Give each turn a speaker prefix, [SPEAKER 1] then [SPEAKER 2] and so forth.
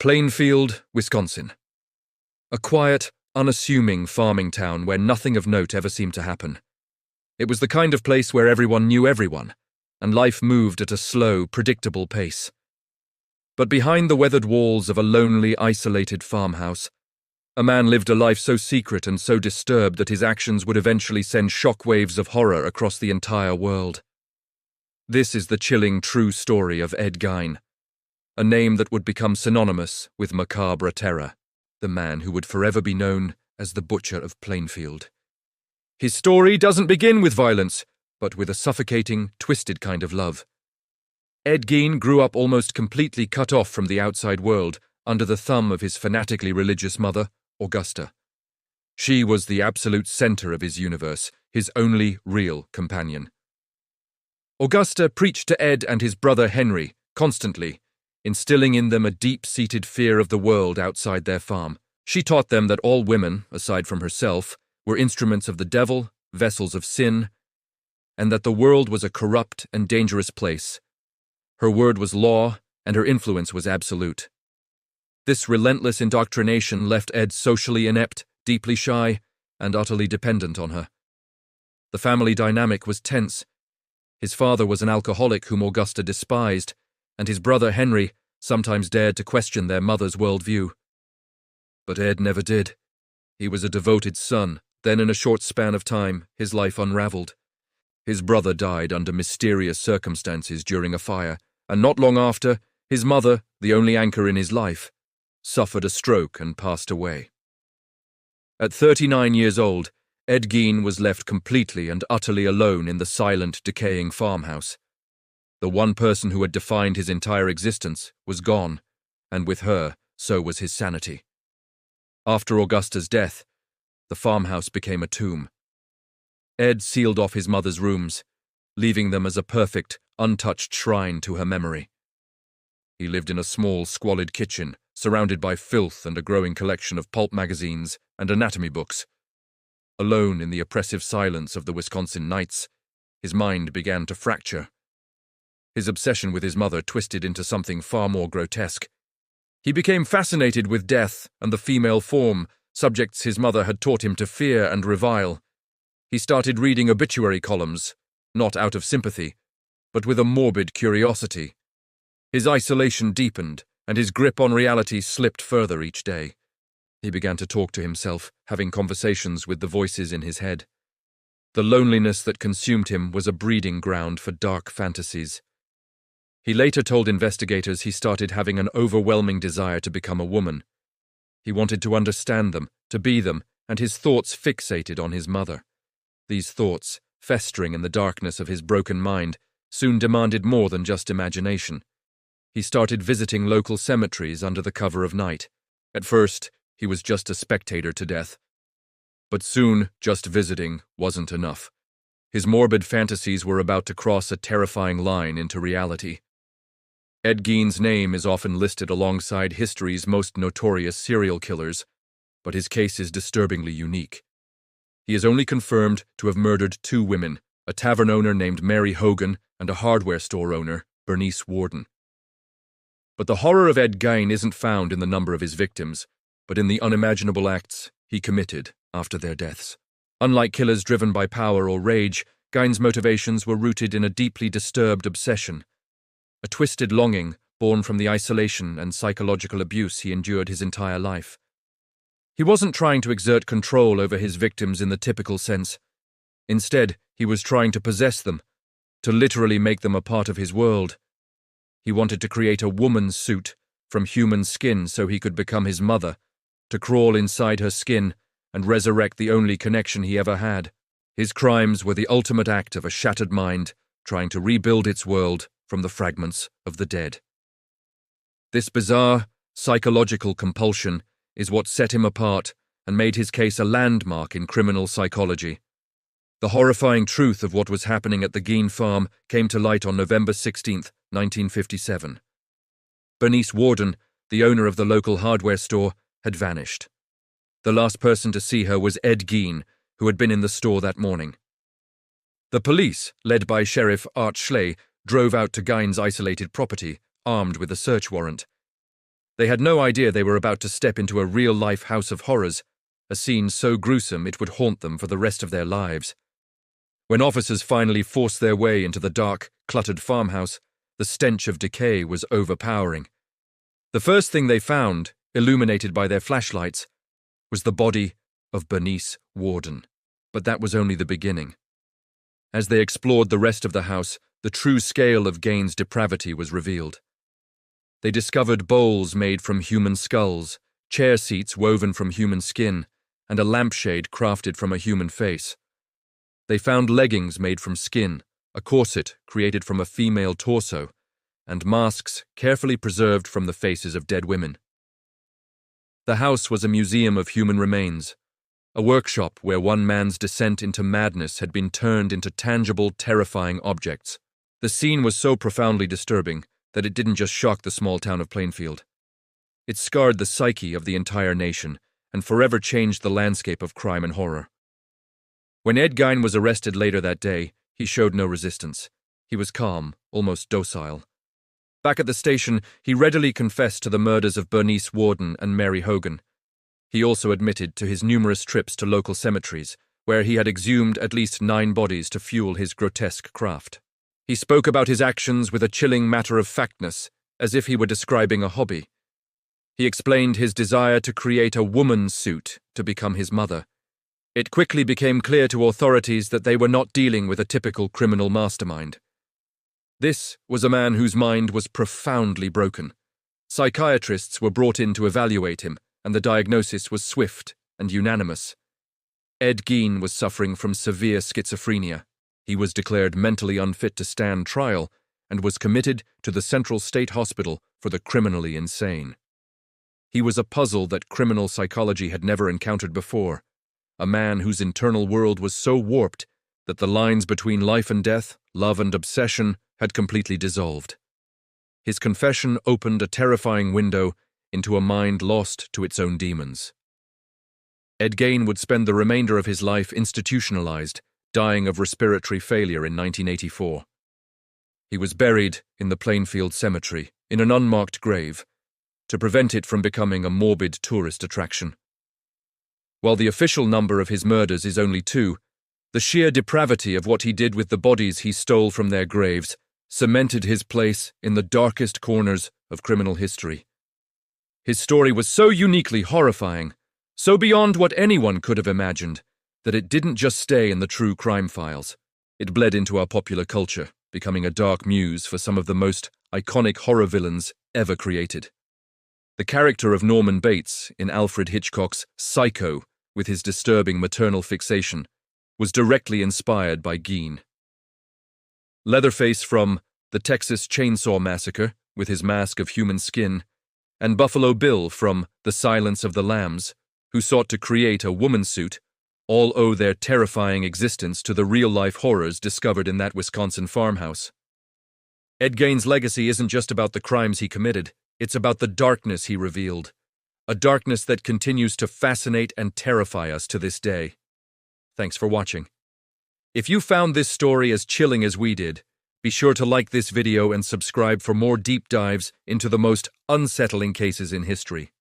[SPEAKER 1] Plainfield, Wisconsin. A quiet, unassuming farming town where nothing of note ever seemed to happen. It was the kind of place where everyone knew everyone, and life moved at a slow, predictable pace. But behind the weathered walls of a lonely, isolated farmhouse, a man lived a life so secret and so disturbed that his actions would eventually send shockwaves of horror across the entire world. This is the chilling, true story of Ed Gein, a name that would become synonymous with macabre terror, the man who would forever be known as the Butcher of Plainfield. His story doesn't begin with violence, but with a suffocating, twisted kind of love. Ed Gein grew up almost completely cut off from the outside world, under the thumb of his fanatically religious mother, Augusta. She was the absolute center of his universe, his only real companion. Augusta preached to Ed and his brother Henry, constantly, instilling in them a deep-seated fear of the world outside their farm. She taught them that all women, aside from herself, were instruments of the devil, vessels of sin, and that the world was a corrupt and dangerous place. Her word was law, and her influence was absolute. This relentless indoctrination left Ed socially inept, deeply shy, and utterly dependent on her. The family dynamic was tense. His father was an alcoholic whom Augusta despised, and his brother Henry sometimes dared to question their mother's worldview. But Ed never did. He was a devoted son. Then, in a short span of time, his life unraveled. His brother died under mysterious circumstances during a fire, and not long after, his mother, the only anchor in his life, suffered a stroke and passed away. At 39 years old, Ed Gein was left completely and utterly alone in the silent, decaying farmhouse. The one person who had defined his entire existence was gone, and with her, so was his sanity. After Augusta's death, the farmhouse became a tomb. Ed sealed off his mother's rooms, leaving them as a perfect, untouched shrine to her memory. He lived in a small, squalid kitchen, surrounded by filth and a growing collection of pulp magazines and anatomy books. Alone in the oppressive silence of the Wisconsin nights, his mind began to fracture. His obsession with his mother twisted into something far more grotesque. He became fascinated with death and the female form, subjects his mother had taught him to fear and revile. He started reading obituary columns, not out of sympathy, but with a morbid curiosity. His isolation deepened, and his grip on reality slipped further each day. He began to talk to himself, having conversations with the voices in his head. The loneliness that consumed him was a breeding ground for dark fantasies. He later told investigators he started having an overwhelming desire to become a woman. He wanted to understand them, to be them, and his thoughts fixated on his mother. These thoughts, festering in the darkness of his broken mind, soon demanded more than just imagination. He started visiting local cemeteries under the cover of night. At first, he was just a spectator to death. But soon, just visiting wasn't enough. His morbid fantasies were about to cross a terrifying line into reality. Ed Gein's name is often listed alongside history's most notorious serial killers, but his case is disturbingly unique. He is only confirmed to have murdered 2 women, a tavern owner named Mary Hogan and a hardware store owner, Bernice Warden. But the horror of Ed Gein isn't found in the number of his victims, but in the unimaginable acts he committed after their deaths. Unlike killers driven by power or rage, Gein's motivations were rooted in a deeply disturbed obsession, a twisted longing born from the isolation and psychological abuse he endured his entire life. He wasn't trying to exert control over his victims in the typical sense. Instead, he was trying to possess them, to literally make them a part of his world. He wanted to create a woman's suit from human skin so he could become his mother, to crawl inside her skin and resurrect the only connection he ever had. His crimes were the ultimate act of a shattered mind trying to rebuild its world from the fragments of the dead. This bizarre, psychological compulsion is what set him apart and made his case a landmark in criminal psychology. The horrifying truth of what was happening at the Gein farm came to light on November 16, 1957. Bernice Warden, the owner of the local hardware store, had vanished. The last person to see her was Ed Gein, who had been in the store that morning. The police, led by Sheriff Art Schley, drove out to Gein's isolated property, armed with a search warrant. They had no idea they were about to step into a real-life house of horrors, a scene so gruesome it would haunt them for the rest of their lives. When officers finally forced their way into the dark, cluttered farmhouse, the stench of decay was overpowering. The first thing they found, illuminated by their flashlights, was the body of Bernice Warden. But that was only the beginning. As they explored the rest of the house, the true scale of Gein's depravity was revealed. They discovered bowls made from human skulls, chair seats woven from human skin, and a lampshade crafted from a human face. They found leggings made from skin, a corset created from a female torso, and masks carefully preserved from the faces of dead women. The house was a museum of human remains, a workshop where one man's descent into madness had been turned into tangible, terrifying objects. The scene was so profoundly disturbing that it didn't just shock the small town of Plainfield. It scarred the psyche of the entire nation and forever changed the landscape of crime and horror. When Ed Gein was arrested later that day, he showed no resistance. He was calm, almost docile. Back at the station, he readily confessed to the murders of Bernice Warden and Mary Hogan. He also admitted to his numerous trips to local cemeteries, where he had exhumed at least 9 bodies to fuel his grotesque craft. He spoke about his actions with a chilling matter-of-factness, as if he were describing a hobby. He explained his desire to create a woman suit to become his mother. It quickly became clear to authorities that they were not dealing with a typical criminal mastermind. This was a man whose mind was profoundly broken. Psychiatrists were brought in to evaluate him, and the diagnosis was swift and unanimous. Ed Gein was suffering from severe schizophrenia. He was declared mentally unfit to stand trial and was committed to the Central State Hospital for the criminally insane. He was a puzzle that criminal psychology had never encountered before, a man whose internal world was so warped that the lines between life and death, love and obsession, had completely dissolved. His confession opened a terrifying window into a mind lost to its own demons. Ed Gein would spend the remainder of his life institutionalized, dying of respiratory failure in 1984. He was buried in the Plainfield Cemetery, in an unmarked grave, to prevent it from becoming a morbid tourist attraction. While the official number of his murders is only 2, the sheer depravity of what he did with the bodies he stole from their graves cemented his place in the darkest corners of criminal history. His story was so uniquely horrifying, so beyond what anyone could have imagined, that it didn't just stay in the true crime files. It bled into our popular culture, becoming a dark muse for some of the most iconic horror villains ever created. The character of Norman Bates in Alfred Hitchcock's Psycho, with his disturbing maternal fixation, was directly inspired by Gein. Leatherface from the Texas Chain Saw Massacre, with his mask of human skin, and Buffalo Bill from The Silence of the Lambs, who sought to create a woman suit, all owe their terrifying existence to the real-life horrors discovered in that Wisconsin farmhouse. Ed Gein's legacy isn't just about the crimes he committed, it's about the darkness he revealed, a darkness that continues to fascinate and terrify us to this day. Thanks for watching. If you found this story as chilling as we did, be sure to like this video and subscribe for more deep dives into the most unsettling cases in history.